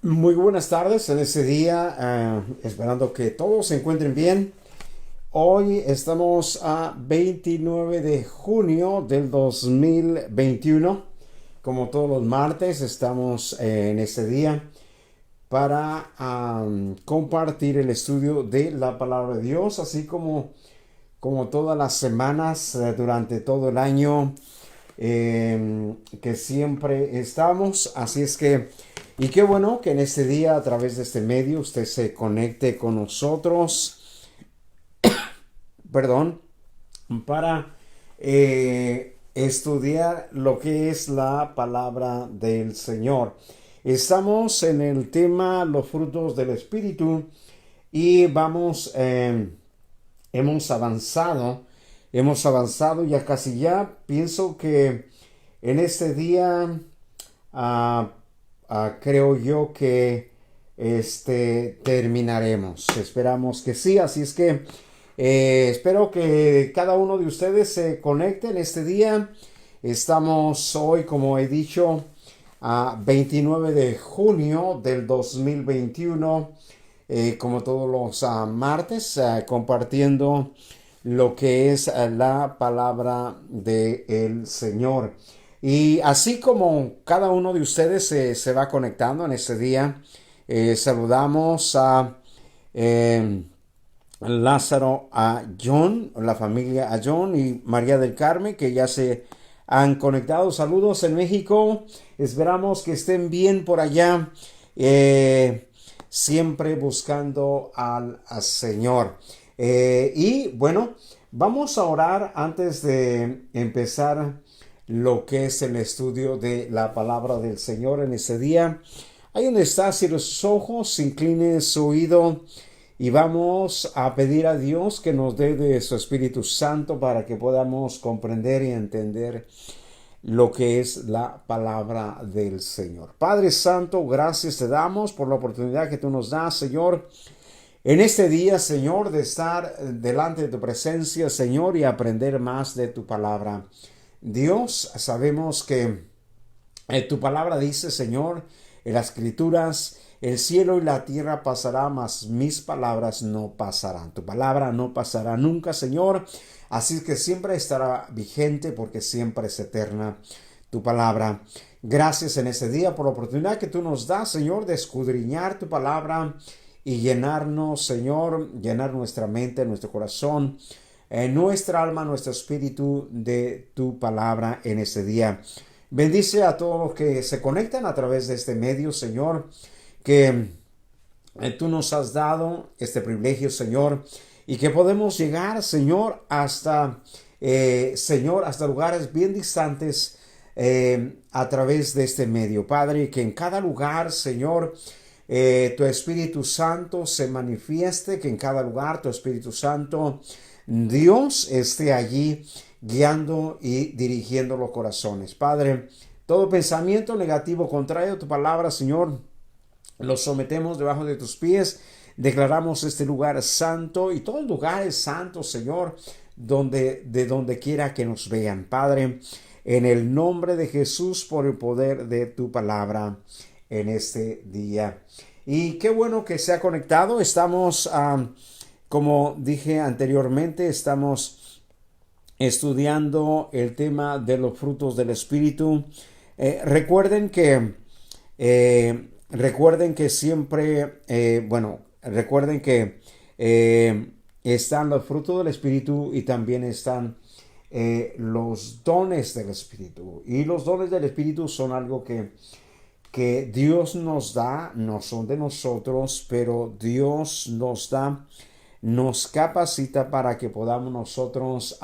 Muy buenas tardes en este día, esperando que todos se encuentren bien. Hoy estamos a 29 de junio del 2021. Como todos los martes, estamos en este día para compartir el estudio de la palabra de Dios, así como todas las semanas durante todo el año que siempre estamos. Así es que, y qué bueno que en este día, a través de este medio, usted se conecte con nosotros, perdón, para estudiar lo que es la palabra del Señor. Estamos en el tema los frutos del Espíritu y hemos avanzado ya casi ya. Pienso que en este día ah, creo yo que terminaremos. Esperamos que sí, así es que espero que cada uno de ustedes se conecte en este día. Estamos hoy, como he dicho, a 29 de junio del 2021, como todos los martes, compartiendo lo que es la palabra del Señor. Y así como cada uno de ustedes se va conectando en este día, saludamos a eh, Lázaro, a John, la familia a John y María del Carmen, que ya se han conectado. Saludos en México. Esperamos que estén bien por allá. Siempre buscando al Señor. Y bueno, vamos a orar antes de empezar lo que es el estudio de la palabra del Señor en ese día. Ahí donde está, cierre sus ojos, incline su oído y vamos a pedir a Dios que nos dé de su Espíritu Santo para que podamos comprender y entender lo que es la palabra del Señor. Padre Santo, gracias te damos por la oportunidad que tú nos das, Señor, en este día, Señor, de estar delante de tu presencia, Señor, y aprender más de tu palabra. Dios, sabemos que tu palabra dice, Señor, en las escrituras, el cielo y la tierra pasarán, mas mis palabras no pasarán. Tu palabra no pasará nunca, Señor. Así que siempre estará vigente porque siempre es eterna tu palabra. Gracias en este día por la oportunidad que tú nos das, Señor, de escudriñar tu palabra y llenarnos, Señor, llenar nuestra mente, nuestro corazón, nuestra alma, nuestro espíritu de tu palabra en este día. Bendice a todos los que se conectan a través de este medio, Señor, que tú nos has dado este privilegio, Señor, y que podemos llegar, Señor, hasta lugares bien distantes a través de este medio. Padre, que en cada lugar, Señor, tu Espíritu Santo se manifieste, que en cada lugar tu Espíritu Santo, Dios, esté allí guiando y dirigiendo los corazones. Padre, todo pensamiento negativo contrario a tu palabra, Señor, lo sometemos debajo de tus pies. Declaramos este lugar santo y todo el lugar es santo, Señor, de donde quiera que nos vean. Padre, en el nombre de Jesús, por el poder de tu palabra en este día. Y qué bueno que se ha conectado. Estamos, como dije anteriormente, estamos estudiando el tema de los frutos del Espíritu. Recuerden que siempre, recuerden que están los frutos del Espíritu y también están los dones del Espíritu. Y los dones del Espíritu son algo que Dios nos da, no son de nosotros, pero Dios nos da, nos capacita para que podamos nosotros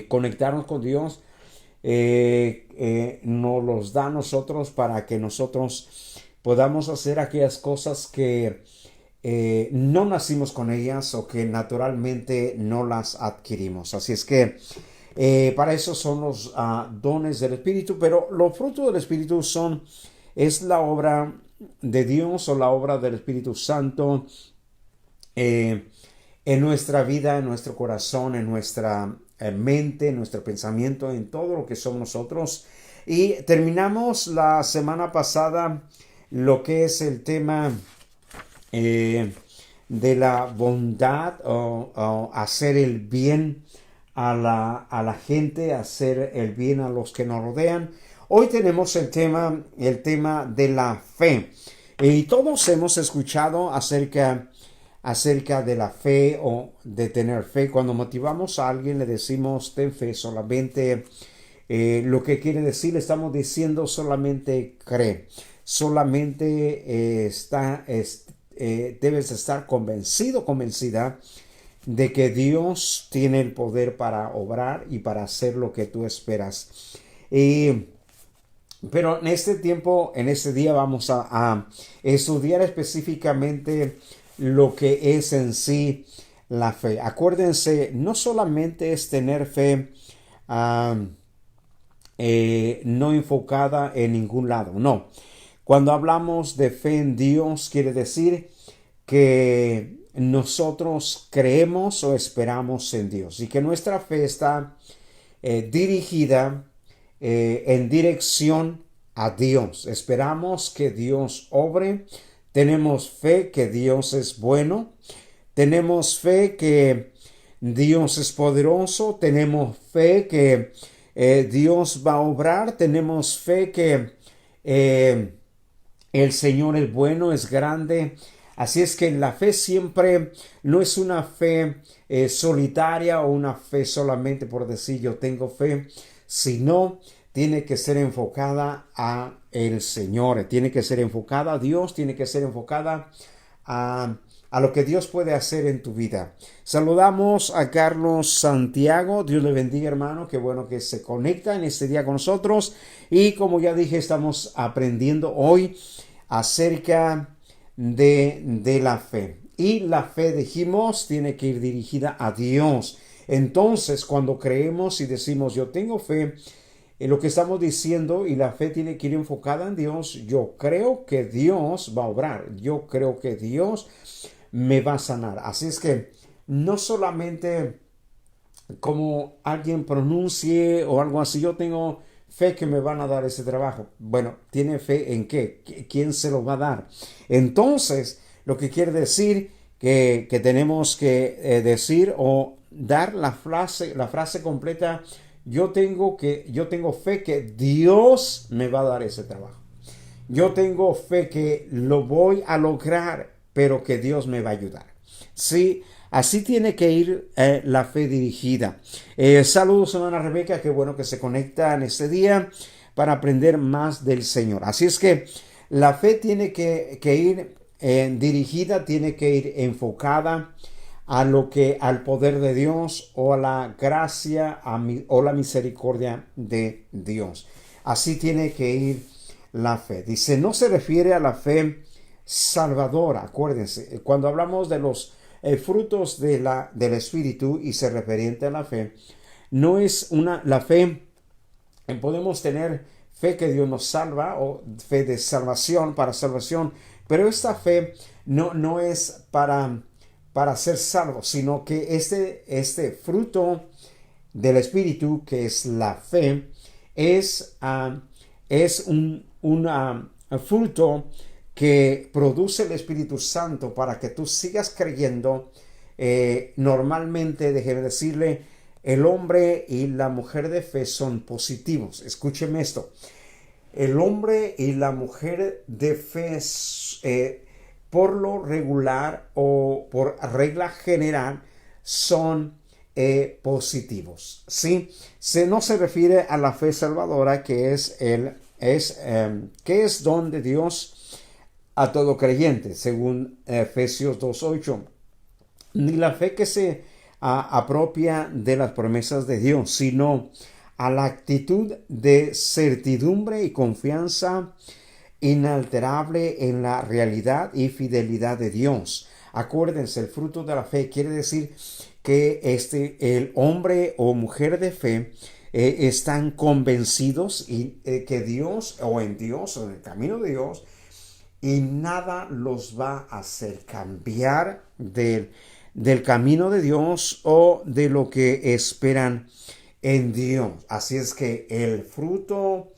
conectarnos con Dios. Nos los da a nosotros para que nosotros podamos hacer aquellas cosas que no nacimos con ellas o que naturalmente no las adquirimos. Así es que para eso son los dones del Espíritu, pero los frutos del Espíritu es la obra de Dios o la obra del Espíritu Santo en nuestra vida, en nuestro corazón, en nuestra mente, en nuestro pensamiento, en todo lo que somos nosotros. Y terminamos la semana pasada lo que es el tema de la bondad o hacer el bien a la gente, hacer el bien a los que nos rodean. Hoy tenemos el tema de la fe. Y todos hemos escuchado acerca de la fe o de tener fe. Cuando motivamos a alguien le decimos ten fe, solamente lo que quiere decir, le estamos diciendo solamente cree, solamente debes estar convencido, convencida de que Dios tiene el poder para obrar y para hacer lo que tú esperas. Pero en este tiempo, en este día vamos a estudiar específicamente lo que es en sí la fe. Acuérdense, no solamente es tener fe no enfocada en ningún lado, no. Cuando hablamos de fe en Dios, quiere decir que nosotros creemos o esperamos en Dios y que nuestra fe está dirigida en dirección a Dios. Esperamos que Dios obre, tenemos fe que Dios es bueno, tenemos fe que Dios es poderoso, tenemos fe que Dios va a obrar, tenemos fe que el Señor es bueno, es grande. Así es que la fe siempre no es una fe solitaria o una fe solamente por decir yo tengo fe, sino tiene que ser enfocada a el Señor, tiene que ser enfocada a Dios, tiene que ser enfocada a lo que Dios puede hacer en tu vida. Saludamos a Carlos Santiago. Dios le bendiga, hermano. Qué bueno que se conecta en este día con nosotros. Y como ya dije, estamos aprendiendo hoy acerca de la fe. Y la fe, dijimos, tiene que ir dirigida a Dios. Entonces, cuando creemos y decimos yo tengo fe, en lo que estamos diciendo, y la fe tiene que ir enfocada en Dios, yo creo que Dios va a obrar, yo creo que Dios me va a sanar. Así es que no solamente como alguien pronuncie o algo así, yo tengo fe que me van a dar ese trabajo. Bueno, ¿tiene fe en qué? ¿Quién se lo va a dar? Entonces, lo que quiere decir que tenemos que decir o dar la frase completa. Yo tengo fe que Dios me va a dar ese trabajo. Yo tengo fe que lo voy a lograr, pero que Dios me va a ayudar. Sí, así tiene que ir la fe dirigida. Saludos, hermana Rebeca, qué bueno que se conecta en este día para aprender más del Señor. Así es que la fe tiene que ir dirigida, tiene que ir enfocada al poder de Dios o a la gracia o la misericordia de Dios. Así tiene que ir la fe. Dice, no se refiere a la fe salvadora. Acuérdense, cuando hablamos de los frutos del Espíritu y se referente a la fe, no es la fe, podemos tener fe que Dios nos salva o fe de salvación, para salvación, pero esta fe no es para ser salvos, sino que este fruto del Espíritu, que es la fe, es un fruto que produce el Espíritu Santo para que tú sigas creyendo. Normalmente, déjeme decirle, el hombre y la mujer de fe son positivos. Escúcheme esto. El hombre y la mujer de fe por lo regular o por regla general son positivos, ¿sí? No se refiere a la fe salvadora, que es don de Dios a todo creyente, según Efesios 2:8, ni la fe que se apropia de las promesas de Dios, sino a la actitud de certidumbre y confianza inalterable en la realidad y fidelidad de Dios. Acuérdense, el fruto de la fe quiere decir que el hombre o mujer de fe están convencidos que Dios o en Dios o en el camino de Dios, y nada los va a hacer cambiar del camino de Dios o de lo que esperan en Dios. Así es que el fruto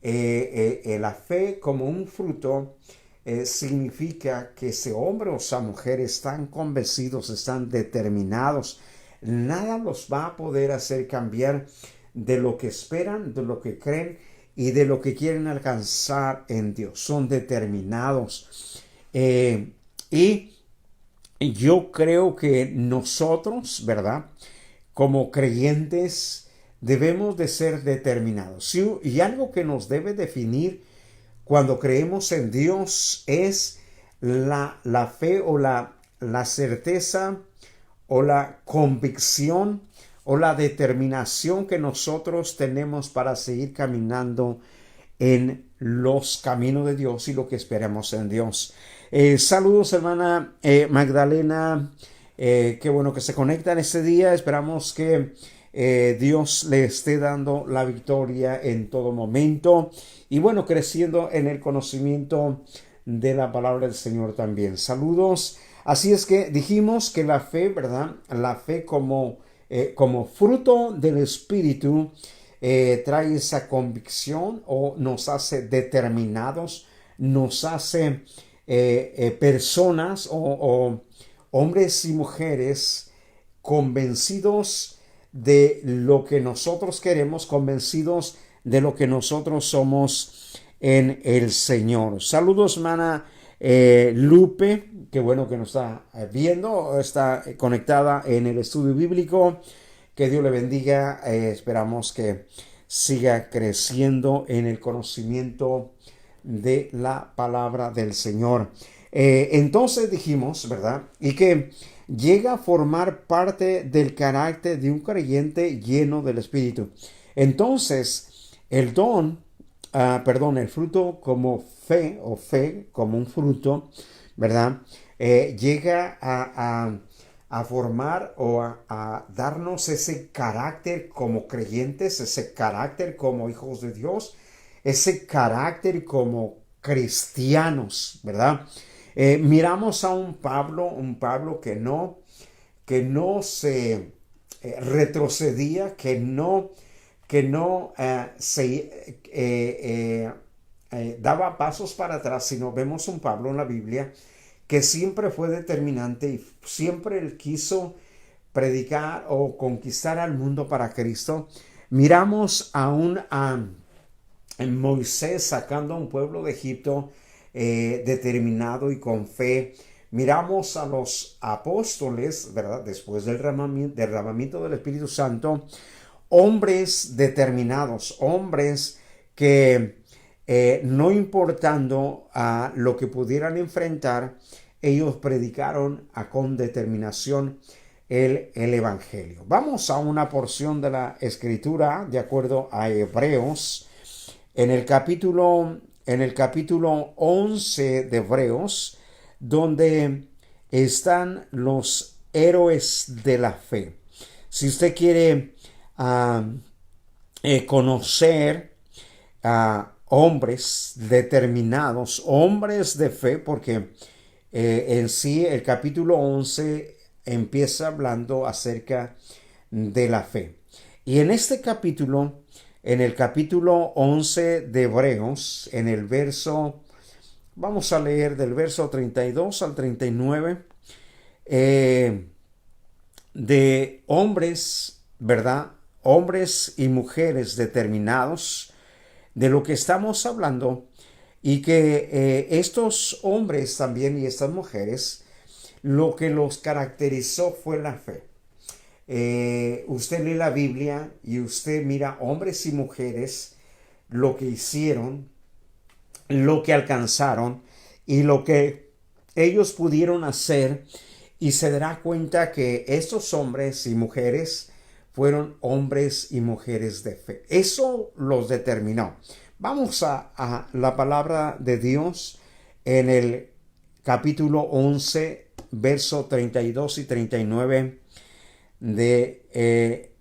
La fe como un fruto significa que ese hombre o esa mujer están convencidos, están determinados. Nada los va a poder hacer cambiar de lo que esperan, de lo que creen y de lo que quieren alcanzar en Dios. Son determinados. Y yo creo que nosotros, ¿verdad? Como creyentes debemos de ser determinados. Y algo que nos debe definir cuando creemos en Dios es la fe o la certeza o la convicción o la determinación que nosotros tenemos para seguir caminando en los caminos de Dios y lo que esperamos en Dios. Saludos, hermana Magdalena. Qué bueno que se conectan este día. Esperamos que Dios le esté dando la victoria en todo momento. Y bueno, creciendo en el conocimiento de la palabra del Señor también. Saludos. Así es que dijimos que la fe, ¿verdad? La fe como fruto del Espíritu trae esa convicción o nos hace determinados, nos hace personas o hombres y mujeres convencidos de lo que nosotros queremos, convencidos de lo que nosotros somos en el Señor. Saludos, hermana Lupe, qué bueno que nos está viendo, está conectada en el estudio bíblico. Que Dios le bendiga. Esperamos que siga creciendo en el conocimiento de la palabra del Señor. Entonces dijimos, ¿verdad? Y que llega a formar parte del carácter de un creyente lleno del Espíritu. Entonces, el el fruto como fe o fe como un fruto, ¿verdad? Llega a formar o a darnos ese carácter como creyentes, ese carácter como hijos de Dios, ese carácter como cristianos, ¿verdad? Miramos a un Pablo que no se retrocedía, que no daba pasos para atrás, sino vemos un Pablo en la Biblia que siempre fue determinante y siempre él quiso predicar o conquistar al mundo para Cristo. Miramos aún a Moisés sacando a un pueblo de Egipto determinado y con fe. Miramos a los apóstoles, ¿verdad? Después del derramamiento del Espíritu Santo, hombres determinados, hombres que no importando a lo que pudieran enfrentar, ellos predicaron con determinación el Evangelio. Vamos a una porción de la Escritura de acuerdo a Hebreos, en el capítulo 11 de Hebreos, donde están los héroes de la fe. Si usted quiere conocer a hombres determinados, hombres de fe, porque en sí el capítulo 11 empieza hablando acerca de la fe. Y en este capítulo, en el capítulo 11 de Hebreos, en el verso, vamos a leer del verso 32 al 39, de hombres, ¿verdad? Hombres y mujeres determinados, de lo que estamos hablando, y que estos hombres también y estas mujeres, lo que los caracterizó fue la fe. Usted lee la Biblia y usted mira hombres y mujeres, lo que hicieron, lo que alcanzaron y lo que ellos pudieron hacer, y se dará cuenta que estos hombres y mujeres fueron hombres y mujeres de fe. Eso los determinó. Vamos a la palabra de Dios en el capítulo 11, verso 32 y 39 de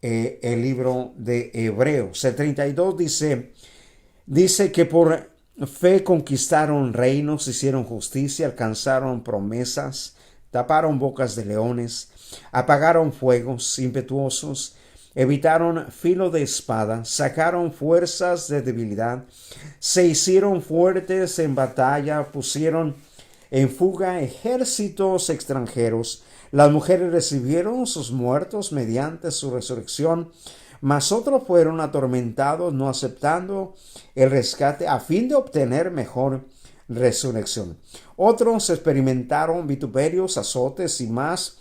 el libro de Hebreos. El 32 dice que por fe conquistaron reinos, hicieron justicia, alcanzaron promesas, taparon bocas de leones, apagaron fuegos impetuosos, evitaron filo de espada, sacaron fuerzas de debilidad, se hicieron fuertes en batalla, pusieron en fuga ejércitos extranjeros. Las mujeres recibieron sus muertos mediante su resurrección, mas otros fueron atormentados, no aceptando el rescate a fin de obtener mejor resurrección. Otros experimentaron vituperios, azotes y más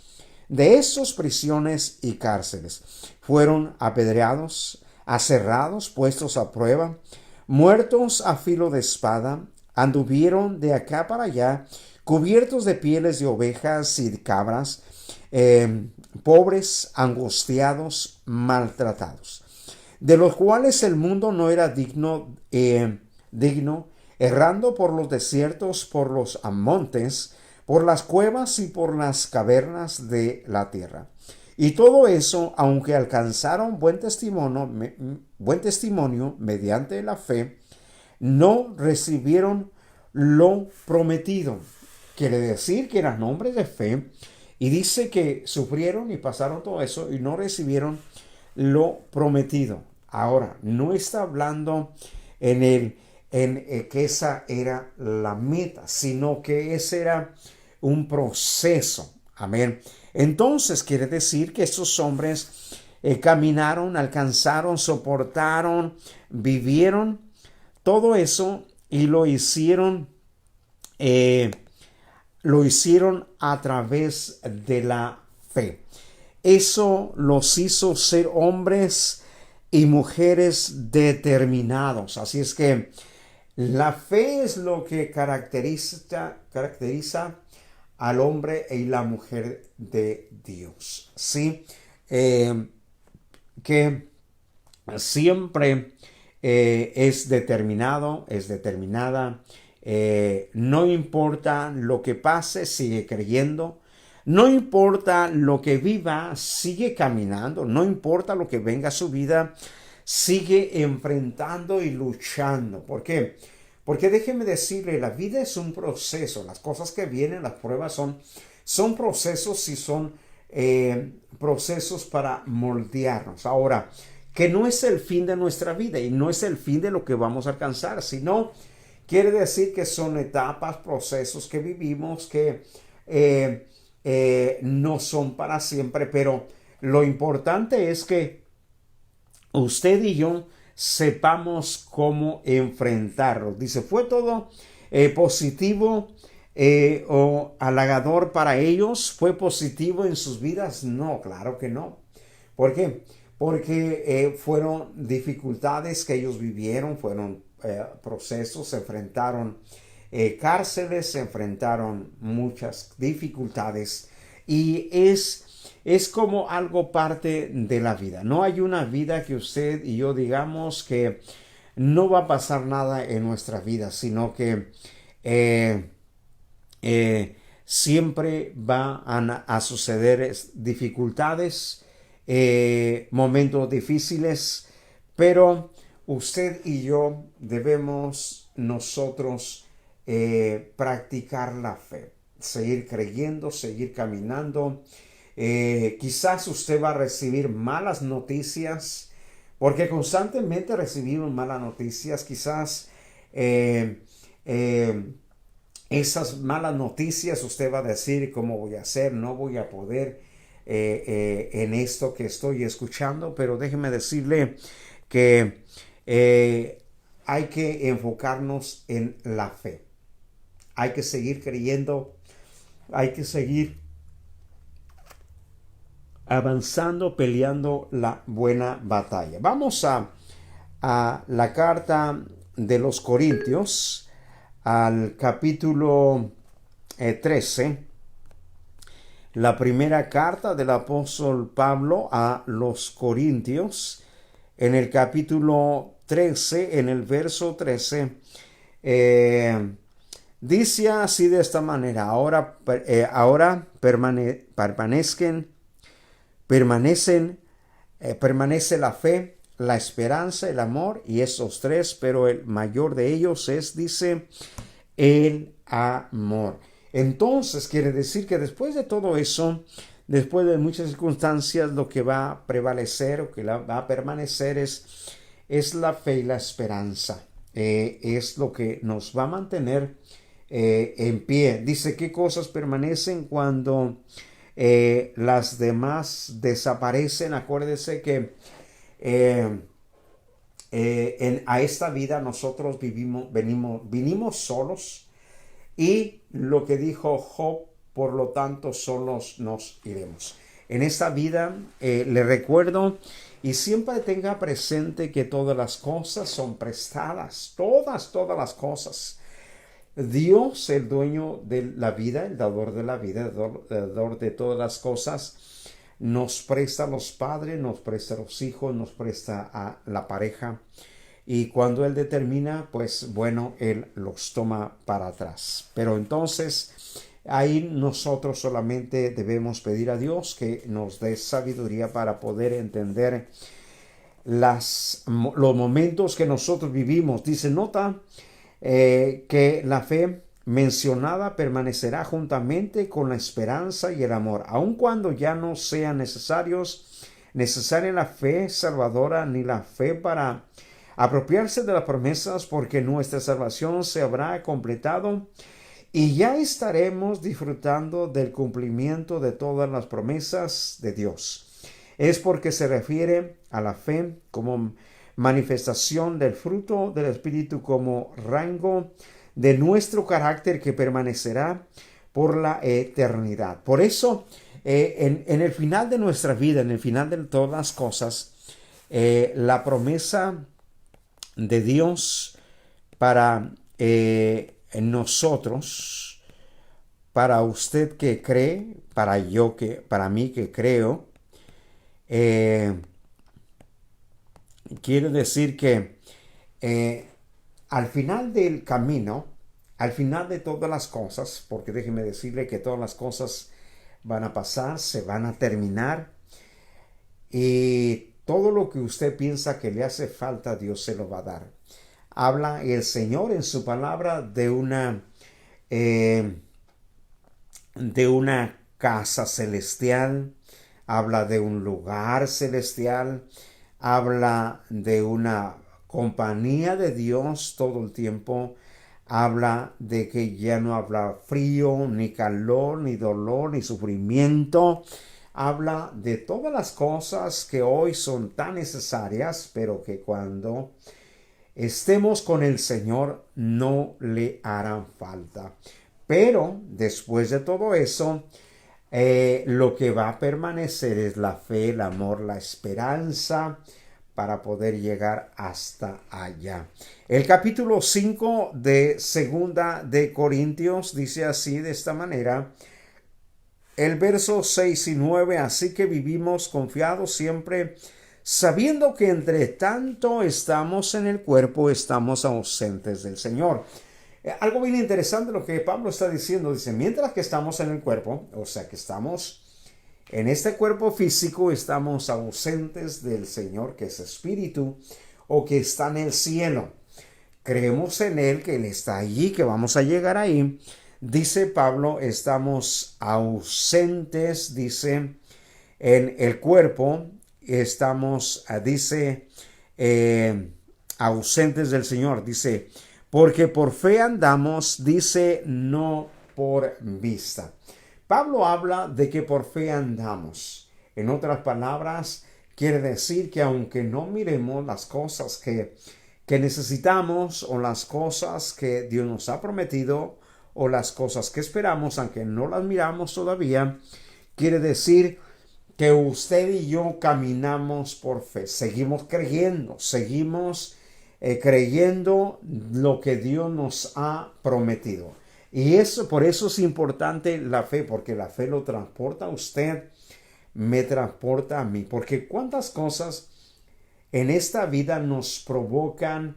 de esos prisiones y cárceles. Fueron apedreados, aserrados, puestos a prueba, muertos a filo de espada, anduvieron de acá para allá, cubiertos de pieles de ovejas y de cabras, pobres, angustiados, maltratados, de los cuales el mundo no era digno, errando por los desiertos, por los montes, por las cuevas y por las cavernas de la tierra. Y todo eso, aunque alcanzaron buen testimonio mediante la fe, no recibieron lo prometido. Quiere decir que eran hombres de fe, y dice que sufrieron y pasaron todo eso y no recibieron lo prometido. Ahora, no está hablando en que esa era la meta, sino que ese era un proceso. Amén. Entonces quiere decir que estos hombres caminaron, alcanzaron, soportaron, vivieron todo eso y lo hicieron a través de la fe. Eso los hizo ser hombres y mujeres determinados. Así es que la fe es lo que caracteriza al hombre y la mujer de Dios. ¿Sí? Que siempre es determinado, es determinada. No importa lo que pase, sigue creyendo. No importa lo que viva, sigue caminando. No importa lo que venga a su vida, sigue enfrentando y luchando. ¿Por qué? Porque déjeme decirle, la vida es un proceso. Las cosas que vienen, las pruebas son procesos y son procesos para moldearnos. Ahora, que no es el fin de nuestra vida y no es el fin de lo que vamos a alcanzar, sino quiere decir que son etapas, procesos que vivimos que no son para siempre, pero lo importante es que usted y yo sepamos cómo enfrentarlo. Dice, ¿fue todo positivo o halagador para ellos? ¿Fue positivo en sus vidas? No, claro que no. ¿Por qué? Porque fueron dificultades que ellos vivieron, fueron procesos, se enfrentaron cárceles, se enfrentaron muchas dificultades y es como algo parte de la vida. No hay una vida que usted y yo digamos que no va a pasar nada en nuestra vida, sino que siempre va a suceder dificultades, momentos difíciles, pero usted y yo debemos nosotros practicar la fe, seguir creyendo, seguir caminando. Quizás usted va a recibir malas noticias, porque constantemente recibimos malas noticias. Quizás esas malas noticias usted va a decir, ¿cómo voy a hacer? No voy a poder en esto que estoy escuchando, pero déjeme decirle que hay que enfocarnos en la fe. Hay que seguir creyendo, hay que seguir avanzando, peleando la buena batalla. Vamos a la carta de los Corintios, al capítulo 13, la primera carta del apóstol Pablo a los Corintios, en el capítulo 13, en el verso 13, dice así de esta manera: ahora permanece la fe, la esperanza, el amor, y esos tres, pero el mayor de ellos es, dice, el amor. Entonces quiere decir que después de todo eso, después de muchas circunstancias, lo que va a prevalecer o que va a permanecer es la fe y la esperanza. Es lo que nos va a mantener en pie. Dice, ¿qué cosas permanecen cuando las demás desaparecen? Acuérdese que a esta vida nosotros vinimos solos, y lo que dijo Job, por lo tanto solos nos iremos. En esta vida le recuerdo y siempre tenga presente que todas las cosas son prestadas, todas las cosas. Dios, el dueño de la vida, el dador de la vida, el dador de todas las cosas, nos presta a los padres, nos presta a los hijos, nos presta a la pareja. Y cuando Él determina, pues bueno, Él los toma para atrás. Pero entonces ahí nosotros solamente debemos pedir a Dios que nos dé sabiduría para poder entender los momentos que nosotros vivimos. Dice, nota que la fe mencionada permanecerá juntamente con la esperanza y el amor, aun cuando ya no sean necesaria la fe salvadora ni la fe para apropiarse de las promesas, porque nuestra salvación se habrá completado y ya estaremos disfrutando del cumplimiento de todas las promesas de Dios. Es porque se refiere a la fe como manifestación del fruto del Espíritu, como rango de nuestro carácter que permanecerá por la eternidad. Por eso, en el final de nuestra vida, en el final de todas las cosas, la promesa de Dios para nosotros, para usted que cree, para mí que creo, quiere decir que al final del camino, al final de todas las cosas, porque déjeme decirle que todas las cosas van a pasar, se van a terminar, y todo lo que usted piensa que le hace falta, Dios se lo va a dar. Habla el Señor en su palabra de una casa celestial, habla de un lugar celestial, habla de una compañía de Dios todo el tiempo, habla de que ya no habrá frío, ni calor, ni dolor, ni sufrimiento. Habla de todas las cosas que hoy son tan necesarias, pero que cuando estemos con el Señor no le harán falta. Pero después de todo eso, lo que va a permanecer es la fe, el amor, la esperanza, para poder llegar hasta allá. El capítulo 5 de Segunda de Corintios dice así, de esta manera, el verso 6 y 9, así que vivimos confiados siempre, sabiendo que entre tanto estamos en el cuerpo, estamos ausentes del Señor. Algo bien interesante lo que Pablo está diciendo, dice, mientras que estamos en el cuerpo, o sea que estamos en este cuerpo físico, estamos ausentes del Señor, que es espíritu, o que está en el cielo. Creemos en Él, que Él está allí, que vamos a llegar ahí. Dice Pablo, estamos ausentes, dice, en el cuerpo, estamos, dice, ausentes del Señor, dice, porque por fe andamos, dice, no por vista. Pablo habla de que por fe andamos. En otras palabras, quiere decir que aunque no miremos las cosas que necesitamos, o las cosas que Dios nos ha prometido, o las cosas que esperamos, aunque no las miramos todavía, quiere decir que usted y yo caminamos por fe. Seguimos creyendo, creyendo lo que Dios nos ha prometido. Y por eso es importante la fe, porque la fe lo transporta a usted, me transporta a mí. Porque cuántas cosas en esta vida nos provocan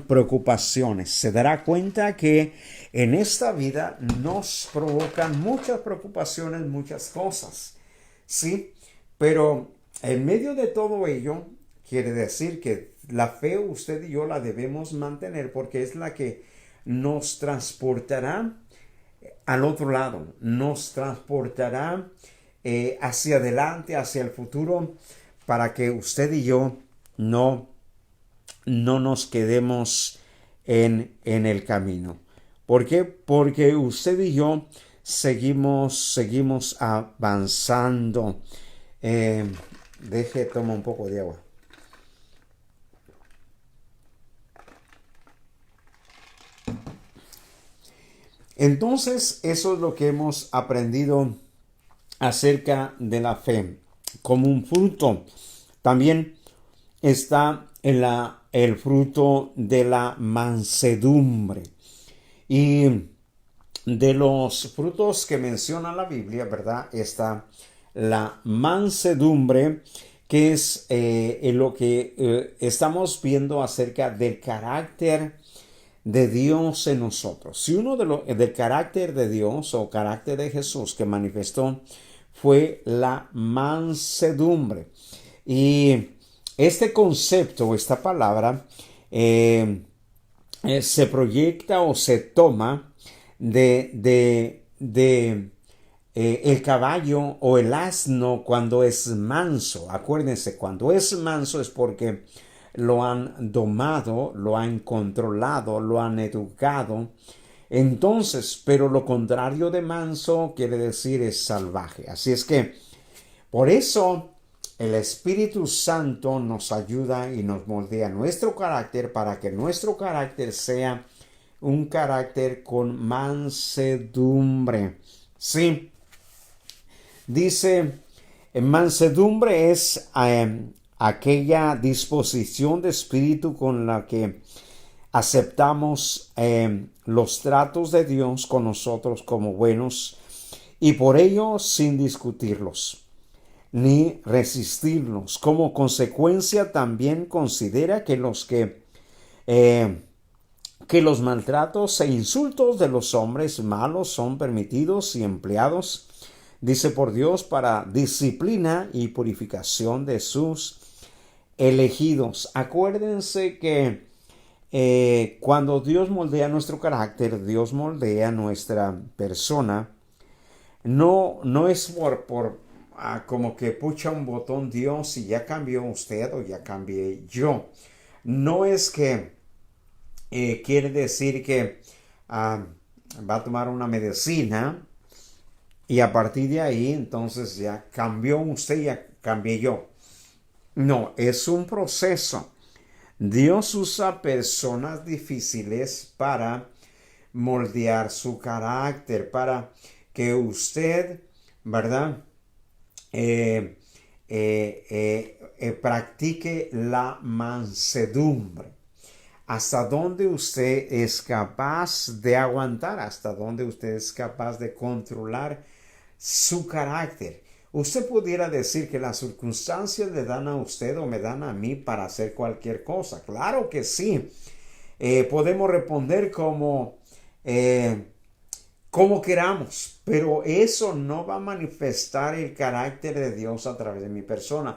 preocupaciones. Se dará cuenta que en esta vida nos provocan muchas preocupaciones, muchas cosas, ¿sí? Pero en medio de todo ello, quiere decir que la fe usted y yo la debemos mantener, porque es la que nos transportará al otro lado, nos transportará hacia adelante, hacia el futuro, para que usted y yo no nos quedemos en el camino. ¿Por qué? Porque usted y yo seguimos avanzando. Toma un poco de agua. Entonces, eso es lo que hemos aprendido acerca de la fe. Como un fruto, también está el fruto de la mansedumbre. Y de los frutos que menciona la Biblia, ¿verdad? Está la mansedumbre, que es lo que estamos viendo acerca del carácter de Dios en nosotros. Si uno del carácter de Dios o carácter de Jesús que manifestó fue la mansedumbre. Y este concepto, esta palabra, se proyecta o se toma de el caballo o el asno cuando es manso. Acuérdense, cuando es manso es porque lo han domado, lo han controlado, lo han educado. Entonces, pero lo contrario de manso quiere decir es salvaje. Así es que, por eso, el Espíritu Santo nos ayuda y nos moldea nuestro carácter para que nuestro carácter sea un carácter con mansedumbre. Sí, dice, mansedumbre es aquella disposición de espíritu con la que aceptamos los tratos de Dios con nosotros como buenos y por ello sin discutirlos ni resistirlos. Como consecuencia también considera que los maltratos e insultos de los hombres malos son permitidos y empleados, dice, por Dios para disciplina y purificación de sus elegidos. Acuérdense que cuando Dios moldea nuestro carácter, Dios moldea nuestra persona, no es por como que pucha un botón Dios y ya cambió usted o ya cambié yo. No es que quiere decir que va a tomar una medicina y a partir de ahí entonces ya cambió usted y ya cambié yo. No, es un proceso. Dios usa personas difíciles para moldear su carácter, para que usted, ¿verdad? Practique la mansedumbre. Hasta dónde usted es capaz de aguantar, hasta dónde usted es capaz de controlar su carácter. Usted pudiera decir que las circunstancias le dan a usted o me dan a mí para hacer cualquier cosa. Claro que sí. Podemos responder como queramos, pero eso no va a manifestar el carácter de Dios a través de mi persona.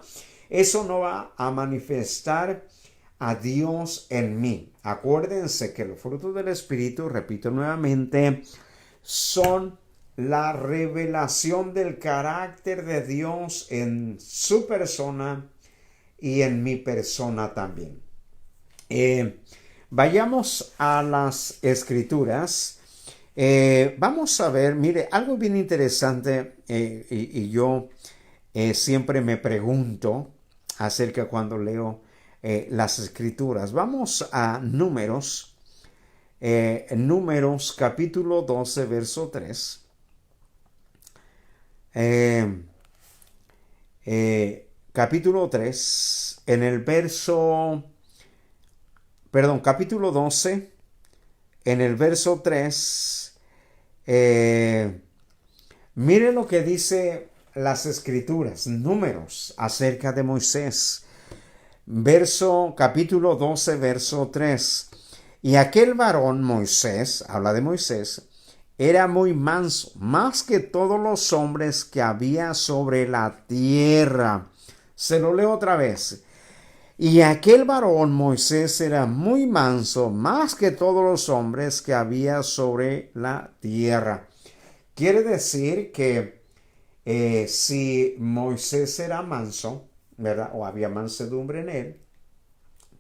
Eso no va a manifestar a Dios en mí. Acuérdense que los frutos del Espíritu, repito nuevamente, son la revelación del carácter de Dios en su persona y en mi persona también. Vayamos a las Escrituras. Vamos a ver, mire, algo bien interesante y yo siempre me pregunto acerca cuando leo las Escrituras. Vamos a Números, capítulo 12, verso 3. Capítulo 3, capítulo 12, en el verso 3, mire lo que dice las Escrituras, Números, acerca de Moisés. Capítulo 12, verso 3. Y aquel varón Moisés, habla de Moisés, era muy manso, más que todos los hombres que había sobre la tierra. Se lo leo otra vez. Y aquel varón Moisés era muy manso, más que todos los hombres que había sobre la tierra. Quiere decir que si Moisés era manso, ¿verdad? O había mansedumbre en él,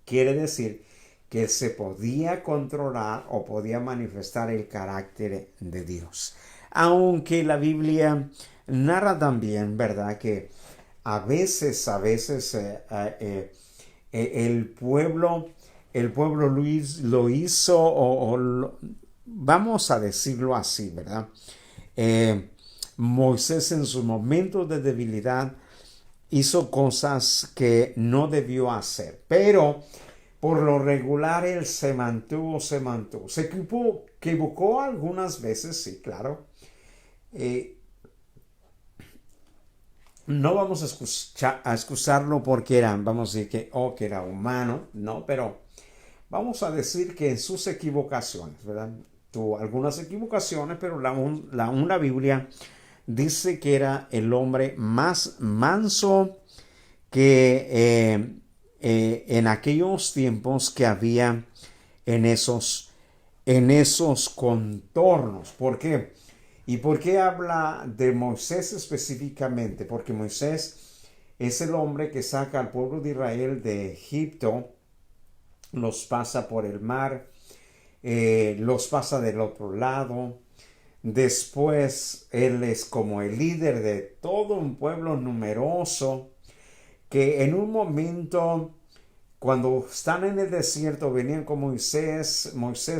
quiere decir que se podía controlar o podía manifestar el carácter de Dios. Aunque la Biblia narra también, ¿verdad? Que a veces el pueblo lo hizo, vamos a decirlo así, ¿verdad? Moisés en sus momentos de debilidad hizo cosas que no debió hacer, pero por lo regular él se mantuvo. Se equivocó algunas veces, sí, claro. No vamos a excusarlo porque vamos a decir que era humano, no, pero vamos a decir que en sus equivocaciones, ¿verdad? Tuvo algunas equivocaciones, pero una Biblia dice que era el hombre más manso que en aquellos tiempos que había en esos contornos. ¿Por qué? ¿Y por qué habla de Moisés específicamente? Porque Moisés es el hombre que saca al pueblo de Israel de Egipto, los pasa por el mar, los pasa del otro lado. Después él es como el líder de todo un pueblo numeroso que en un momento, cuando están en el desierto, venían con Moisés,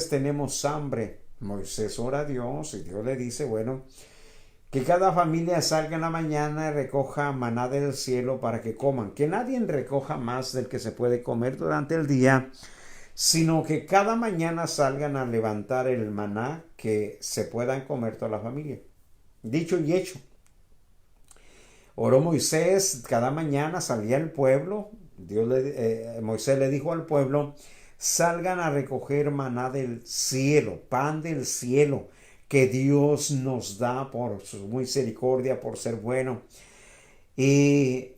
tenemos hambre. Moisés ora a Dios y Dios le dice, bueno, que cada familia salga en la mañana y recoja maná del cielo para que coman. Que nadie recoja más del que se puede comer durante el día, sino que cada mañana salgan a levantar el maná que se puedan comer toda la familia. Dicho y hecho. Oró Moisés, cada mañana salía el pueblo. Moisés le dijo al pueblo, salgan a recoger maná del cielo, pan del cielo, que Dios nos da por su misericordia, por ser bueno. Y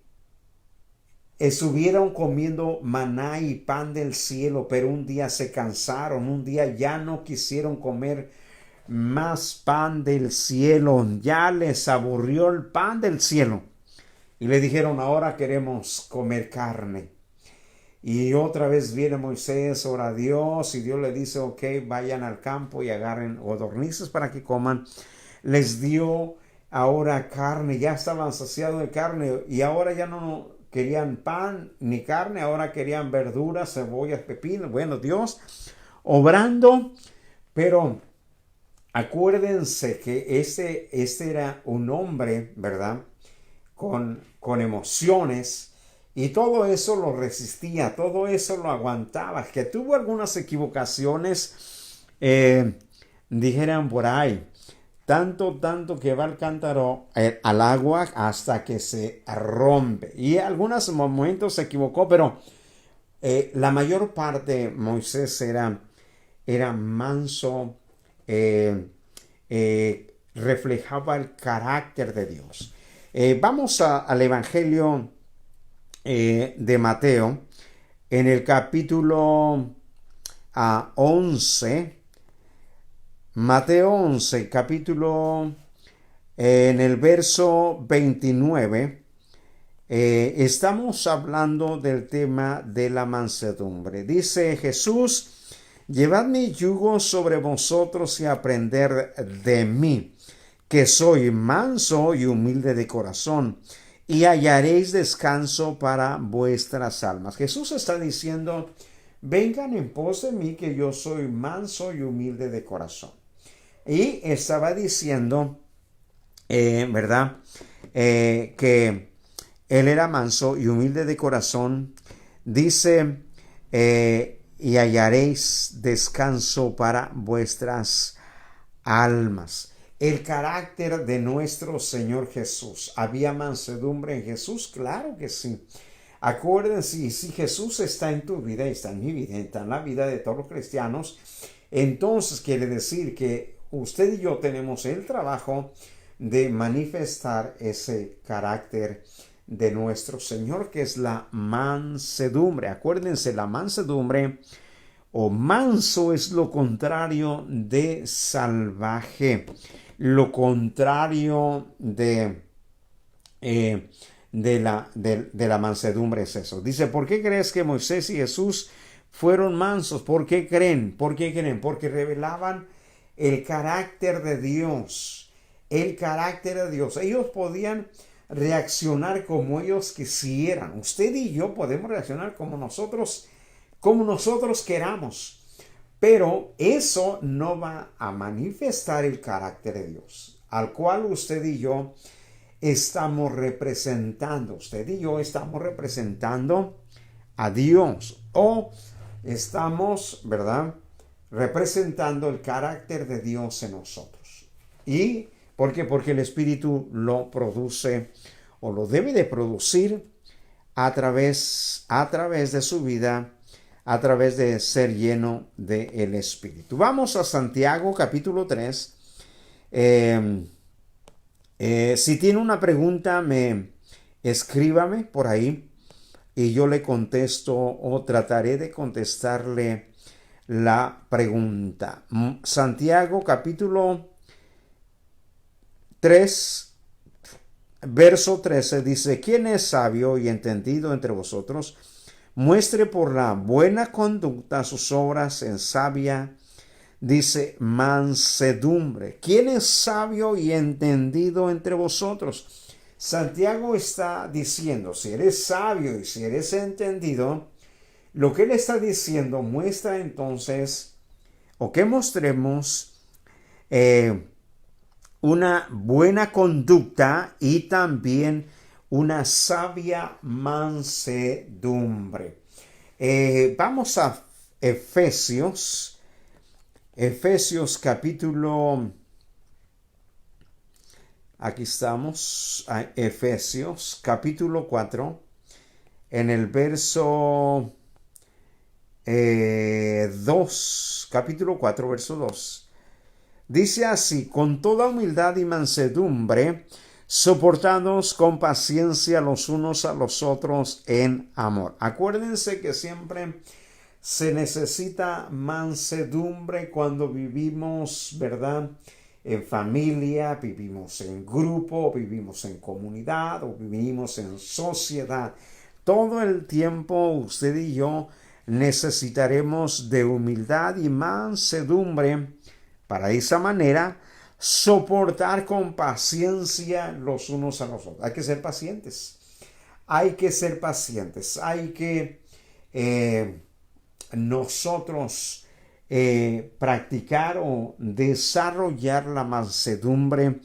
estuvieron comiendo maná y pan del cielo, pero un día se cansaron, un día ya no quisieron comer más pan del cielo, ya les aburrió el pan del cielo. Y le dijeron, ahora queremos comer carne. Y otra vez viene Moisés, ora a Dios, y Dios le dice, ok, vayan al campo y agarren codornices para que coman. Les dio ahora carne, ya estaban saciados de carne, y ahora ya no querían pan ni carne, ahora querían verduras, cebollas, pepinos. Bueno, Dios obrando, pero acuérdense que este era un hombre, ¿verdad? Con emociones, y todo eso lo resistía, todo eso lo aguantaba, que tuvo algunas equivocaciones, dijeran por ahí, tanto que va el cántaro al agua hasta que se rompe, y en algunos momentos se equivocó, pero la mayor parte Moisés era manso, reflejaba el carácter de Dios. Vamos al Evangelio de Mateo, en el capítulo 11, Mateo 11, capítulo, en el verso 29, estamos hablando del tema de la mansedumbre. Dice Jesús, llevad mi yugo sobre vosotros y aprender de mí, que soy manso y humilde de corazón, y hallaréis descanso para vuestras almas. Jesús está diciendo, vengan en pos de mí, que yo soy manso y humilde de corazón. Y estaba diciendo, ¿verdad? Que él era manso y humilde de corazón. Dice, y hallaréis descanso para vuestras almas. El carácter de nuestro Señor Jesús. ¿Había mansedumbre en Jesús? Claro que sí. Acuérdense, si Jesús está en tu vida, está en mi vida, está en la vida de todos los cristianos, entonces quiere decir que usted y yo tenemos el trabajo de manifestar ese carácter de nuestro Señor, que es la mansedumbre. Acuérdense, la mansedumbre o manso es lo contrario de salvaje. lo contrario de la mansedumbre es eso. Dice, ¿por qué crees que Moisés y Jesús fueron mansos? ¿Por qué creen? ¿Por qué creen? Porque revelaban el carácter de Dios. El carácter de Dios. Ellos podían reaccionar como ellos quisieran. Usted y yo podemos reaccionar como nosotros queramos. Pero eso no va a manifestar el carácter de Dios, al cual usted y yo estamos representando. Usted y yo estamos representando a Dios, o estamos, ¿verdad?, representando el carácter de Dios en nosotros. ¿Y por qué? Porque el Espíritu lo produce, o lo debe de producir a través de su vida, a través de ser lleno del Espíritu. Vamos a Santiago capítulo 3. Si tiene una pregunta, escríbame por ahí y yo le contesto, o trataré de contestarle la pregunta. Santiago capítulo 3, verso 13 dice: ¿Quién es sabio y entendido entre vosotros? Muestre por la buena conducta sus obras en sabia, dice, mansedumbre. ¿Quién es sabio y entendido entre vosotros? Santiago está diciendo, si eres sabio y si eres entendido, lo que él está diciendo muestra entonces, o que mostremos una buena conducta y también una sabia mansedumbre. Vamos a Efesios capítulo, aquí estamos, Efesios capítulo 4, en el verso 2, capítulo 4, verso 2. Dice así: con toda humildad y mansedumbre, soportados con paciencia los unos a los otros en amor. Acuérdense que siempre se necesita mansedumbre cuando vivimos, ¿verdad?, en familia, vivimos en grupo, vivimos en comunidad o vivimos en sociedad. Todo el tiempo usted y yo necesitaremos de humildad y mansedumbre para de esa manera soportar con paciencia los unos a los otros. Hay que ser pacientes. Hay que ser pacientes. Hay que nosotros practicar o desarrollar la mansedumbre.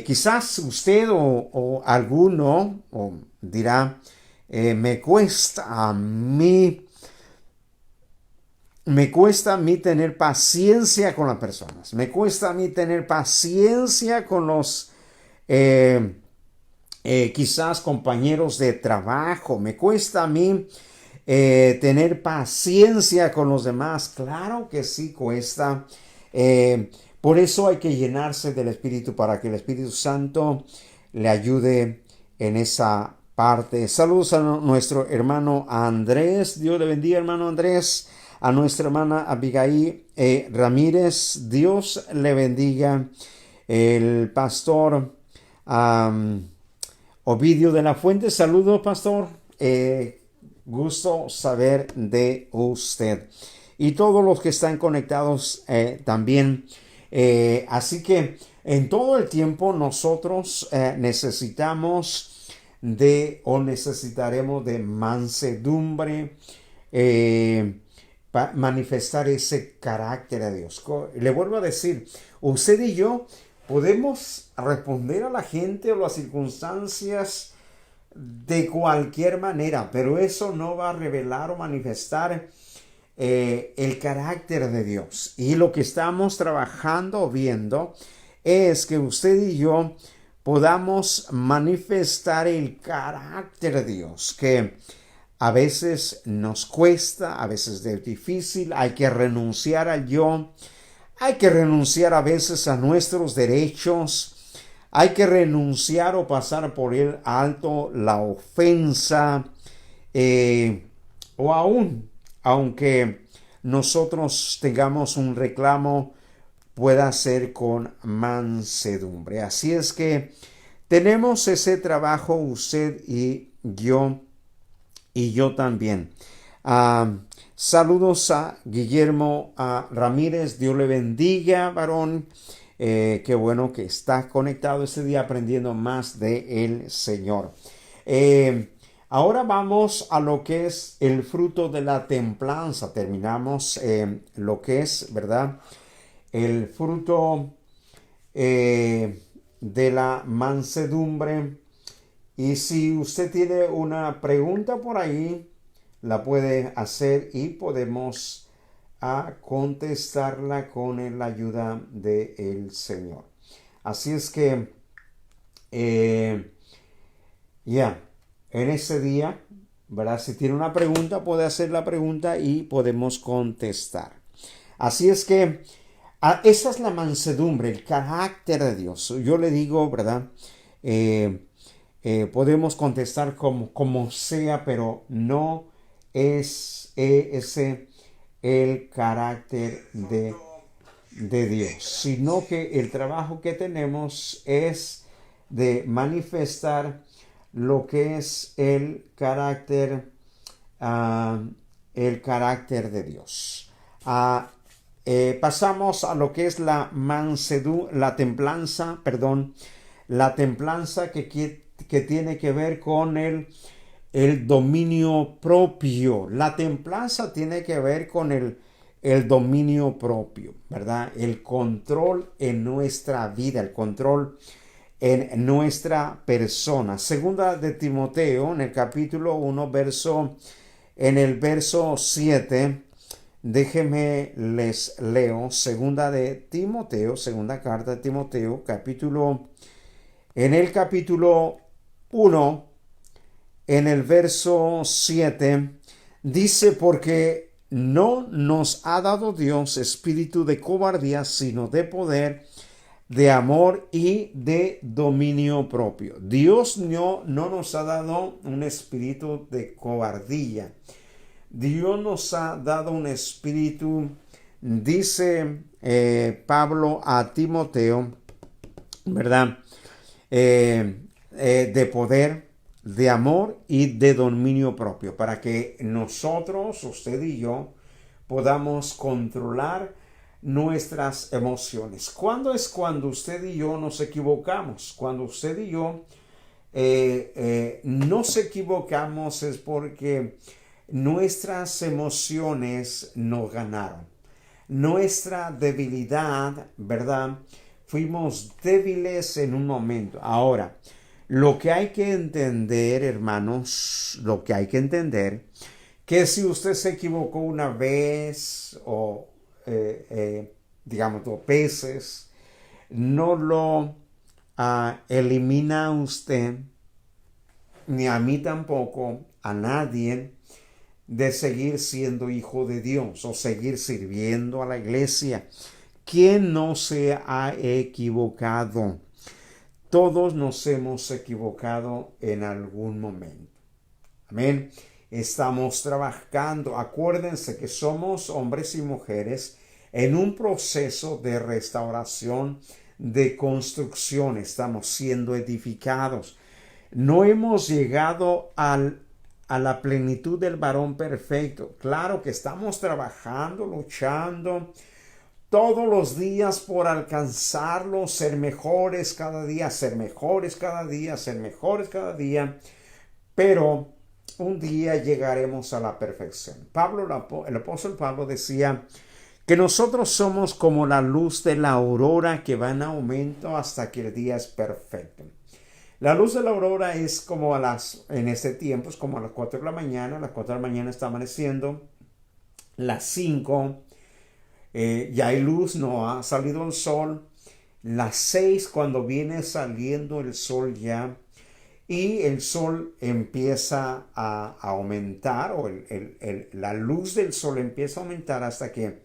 Quizás usted o alguno dirá, me cuesta a mí tener paciencia con las personas. Me cuesta a mí tener paciencia con los quizás compañeros de trabajo. Me cuesta a mí tener paciencia con los demás. Claro que sí cuesta. Por eso hay que llenarse del Espíritu, para que el Espíritu Santo le ayude en esa parte. Saludos a nuestro hermano Andrés. Dios le bendiga, hermano Andrés. A nuestra hermana Abigail Ramírez. Dios le bendiga. El pastor Ovidio de la Fuente. Saludos, pastor. Gusto saber de usted. Y todos los que están conectados también. Así que en todo el tiempo nosotros necesitaremos de mansedumbre, para manifestar ese carácter de Dios. Le vuelvo a decir, usted y yo podemos responder a la gente o las circunstancias de cualquier manera, pero eso no va a revelar o manifestar el carácter de Dios. Y lo que estamos trabajando o viendo es que usted y yo podamos manifestar el carácter de Dios, que a veces nos cuesta, a veces es difícil. Hay que renunciar al yo, hay que renunciar a veces a nuestros derechos, hay que renunciar o pasar por el alto la ofensa, o aún, aunque nosotros tengamos un reclamo pueda hacer con mansedumbre. Así es que tenemos ese trabajo usted y yo también. Saludos a Guillermo Ramírez. Dios le bendiga, varón. Qué bueno que está conectado este día aprendiendo más de el Señor. Ahora vamos a lo que es el fruto de la templanza. Terminamos lo que es, ¿verdad? El fruto de la mansedumbre. Y si usted tiene una pregunta por ahí, la puede hacer y podemos contestarla con la ayuda del Señor. Así es que en ese día, ¿verdad? Si tiene una pregunta, puede hacer la pregunta y podemos contestar. Así es que esa es la mansedumbre, el carácter de Dios. Yo le digo, ¿verdad? Podemos contestar como sea, pero no es ese el carácter de Dios, sino que el trabajo que tenemos es de manifestar lo que es el carácter de Dios. Pasamos a lo que es la templanza que tiene que ver con el dominio propio. La templanza tiene que ver con el dominio propio, ¿verdad? El control en nuestra vida, el control en nuestra persona. Segunda de Timoteo, en el capítulo 1, en el verso 7, déjenme les leo. Segunda carta de Timoteo, en el capítulo 1, en el verso 7, dice: porque no nos ha dado Dios espíritu de cobardía, sino de poder, de amor y de dominio propio. Dios no nos ha dado un espíritu de cobardía. Dios nos ha dado un espíritu, dice Pablo a Timoteo, ¿verdad? De poder, de amor y de dominio propio, para que nosotros, usted y yo, podamos controlar nuestras emociones. ¿Cuándo es cuando usted y yo nos equivocamos? Cuando usted y yo nos equivocamos es porque nuestras emociones nos ganaron. Nuestra debilidad, ¿verdad? Fuimos débiles en un momento. Ahora, lo que hay que entender, hermanos, que si usted se equivocó una vez o digamos 2 veces, no lo elimina usted, ni a mí tampoco, a nadie, de seguir siendo hijo de Dios o seguir sirviendo a la iglesia. ¿Quién no se ha equivocado? Todos nos hemos equivocado en algún momento. Amén. Estamos trabajando. Acuérdense que somos hombres y mujeres en un proceso de restauración, de construcción. Estamos siendo edificados. No hemos llegado a la plenitud del varón perfecto. Claro que estamos trabajando, luchando todos los días por alcanzarlo, ser mejores cada día, pero un día llegaremos a la perfección. El apóstol Pablo decía que nosotros somos como la luz de la aurora que va en aumento hasta que el día es perfecto. La luz de la aurora es como en este tiempo, es como a las 4 de la mañana. A las 4 de la mañana está amaneciendo. Las 5 ya hay luz, no ha salido el sol. Las 6 cuando viene saliendo el sol ya, y el sol empieza a aumentar, o la luz del sol empieza a aumentar hasta que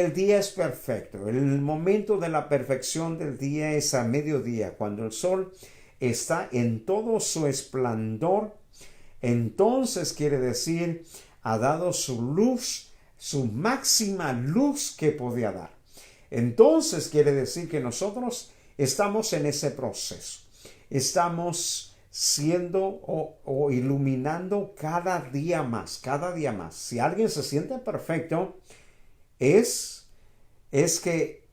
el día es perfecto. El momento de la perfección del día es a mediodía, cuando el sol está en todo su esplendor. Entonces quiere decir, ha dado su luz, su máxima luz que podía dar. Entonces quiere decir que nosotros estamos en ese proceso. Estamos siendo o iluminando cada día más, cada día más. Si alguien se siente perfecto, es que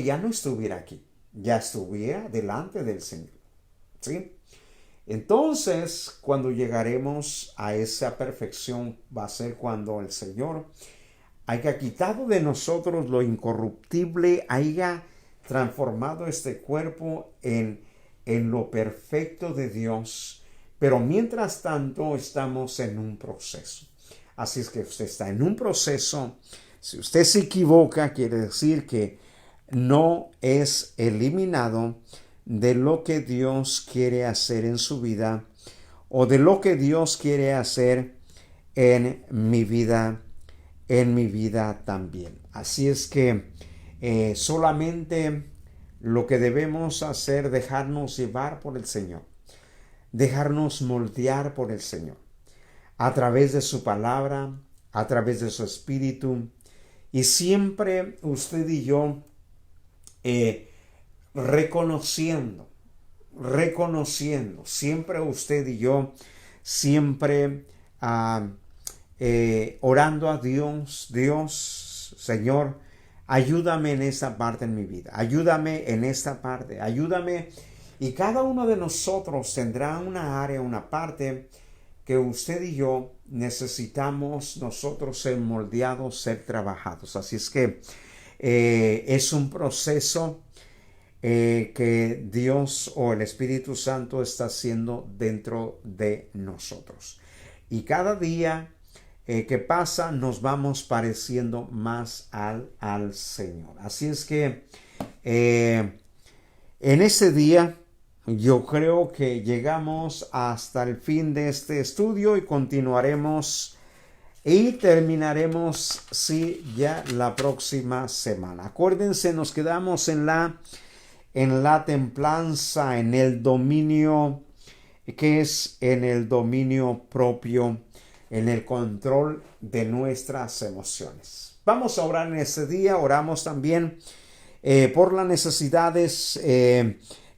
ya no estuviera aquí, ya estuviera delante del Señor. ¿Sí? Entonces, cuando llegaremos a esa perfección, va a ser cuando el Señor haya quitado de nosotros lo incorruptible, haya transformado este cuerpo en lo perfecto de Dios. Pero mientras tanto estamos en un proceso. Así es que usted está en un proceso. Si usted se equivoca, quiere decir que no es eliminado de lo que Dios quiere hacer en su vida o de lo que Dios quiere hacer en mi vida también. Así es que solamente lo que debemos hacer, dejarnos llevar por el Señor, dejarnos moldear por el Señor, a través de su palabra, a través de su espíritu, y siempre usted y yo reconociendo, siempre usted y yo, siempre orando a Dios, Señor, ayúdame en esta parte en mi vida, ayúdame en esta parte, ayúdame. Y cada uno de nosotros tendrá una área, una parte que usted y yo necesitamos nosotros ser moldeados, ser trabajados. Así es que es un proceso que Dios o el Espíritu Santo está haciendo dentro de nosotros. Y cada día que pasa nos vamos pareciendo más al Señor. Así es que en ese día yo creo que llegamos hasta el fin de este estudio y continuaremos y terminaremos ya la próxima semana. Acuérdense, nos quedamos en la templanza, en el dominio, que es en el dominio propio, en el control de nuestras emociones. Vamos a orar en ese día. Oramos también por las necesidades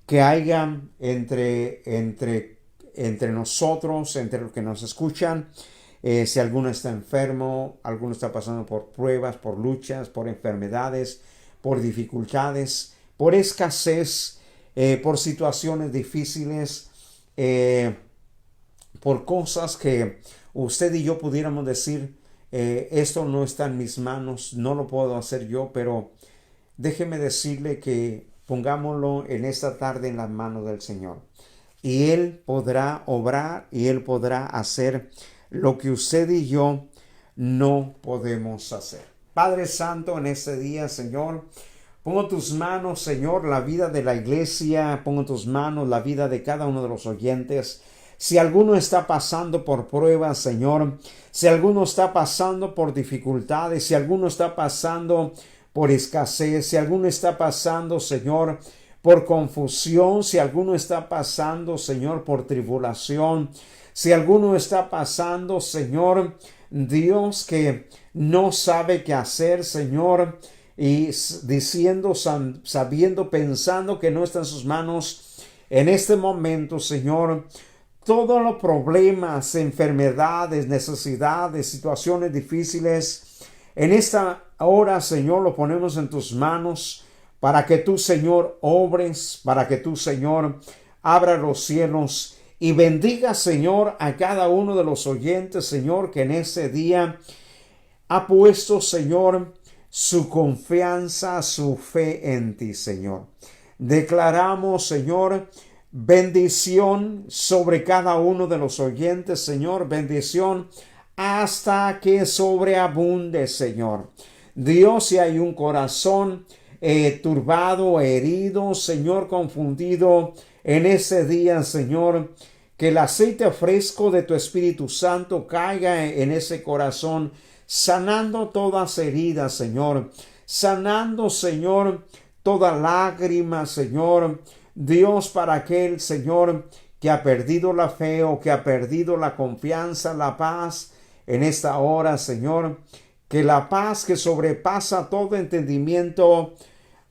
que haya entre nosotros, entre los que nos escuchan. Si alguno está enfermo, alguno está pasando por pruebas, por luchas, por enfermedades, por dificultades, por escasez, por situaciones difíciles, por cosas que usted y yo pudiéramos decir, esto no está en mis manos, no lo puedo hacer yo, pero déjeme decirle que pongámoslo en esta tarde en las manos del Señor. Y Él podrá obrar y Él podrá hacer lo que usted y yo no podemos hacer. Padre Santo, en este día, Señor, pongo en tus manos, Señor, la vida de la iglesia, pongo en tus manos la vida de cada uno de los oyentes. Si alguno está pasando por pruebas, Señor, si alguno está pasando por dificultades, si alguno está pasando por escasez, si alguno está pasando, Señor, por confusión, si alguno está pasando, Señor, por tribulación, si alguno está pasando, Señor, Dios, que no sabe qué hacer, Señor, y diciendo, sabiendo, pensando que no está en sus manos, en este momento, Señor, todos los problemas, enfermedades, necesidades, situaciones difíciles, en esta hora, Señor, lo ponemos en tus manos para que tú, Señor, obres, para que tú, Señor, abra los cielos y bendiga, Señor, a cada uno de los oyentes, Señor, que en ese día ha puesto, Señor, su confianza, su fe en ti, Señor. Declaramos, Señor, bendición sobre cada uno de los oyentes, Señor, bendición hasta que sobreabunde, Señor. Dios, si hay un corazón turbado, herido, Señor, confundido en ese día, Señor, que el aceite fresco de tu Espíritu Santo caiga en ese corazón, sanando todas heridas, Señor, sanando, Señor, toda lágrima, Señor, Dios, para aquel, Señor, que ha perdido la fe o que ha perdido la confianza, la paz, en esta hora, Señor, que la paz que sobrepasa todo entendimiento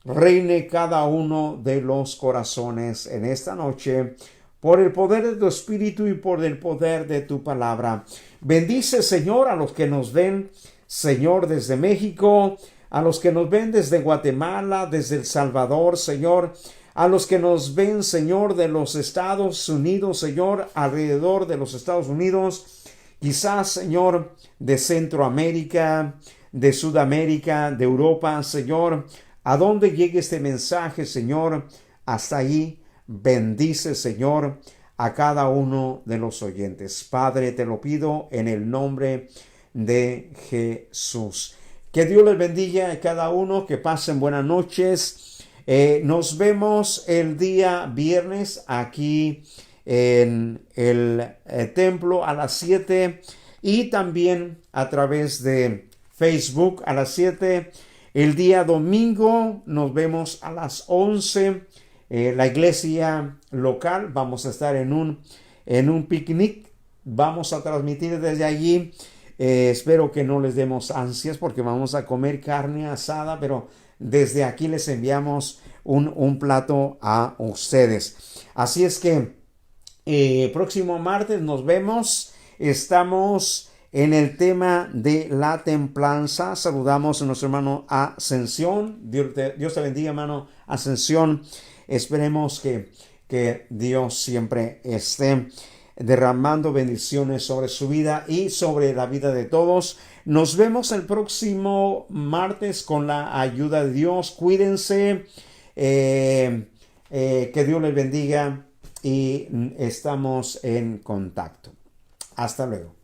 reine cada uno de los corazones en esta noche, por el poder de tu Espíritu y por el poder de tu palabra. Bendice, Señor, a los que nos ven, Señor, desde México, a los que nos ven desde Guatemala, desde El Salvador, Señor, a los que nos ven, Señor, de los Estados Unidos, Señor, alrededor de los Estados Unidos, quizás, Señor, de Centroamérica, de Sudamérica, de Europa, Señor, a donde llegue este mensaje, Señor, hasta ahí bendice, Señor, a cada uno de los oyentes. Padre, te lo pido en el nombre de Jesús. Que Dios les bendiga a cada uno, que pasen buenas noches. Nos vemos el día viernes aquí en el templo a las 7 y también a través de Facebook a las 7. El día domingo nos vemos a las 11. La iglesia local, vamos a estar en un picnic. Vamos a transmitir desde allí. Espero que no les demos ansias porque vamos a comer carne asada, pero desde aquí les enviamos un plato a ustedes. Así es que próximo martes nos vemos. Estamos en el tema de la templanza. Saludamos a nuestro hermano Ascensión. Dios te bendiga, hermano Ascensión. Esperemos que Dios siempre esté derramando bendiciones sobre su vida y sobre la vida de todos. Nos vemos el próximo martes con la ayuda de Dios. Cuídense. Que Dios les bendiga y estamos en contacto. Hasta luego.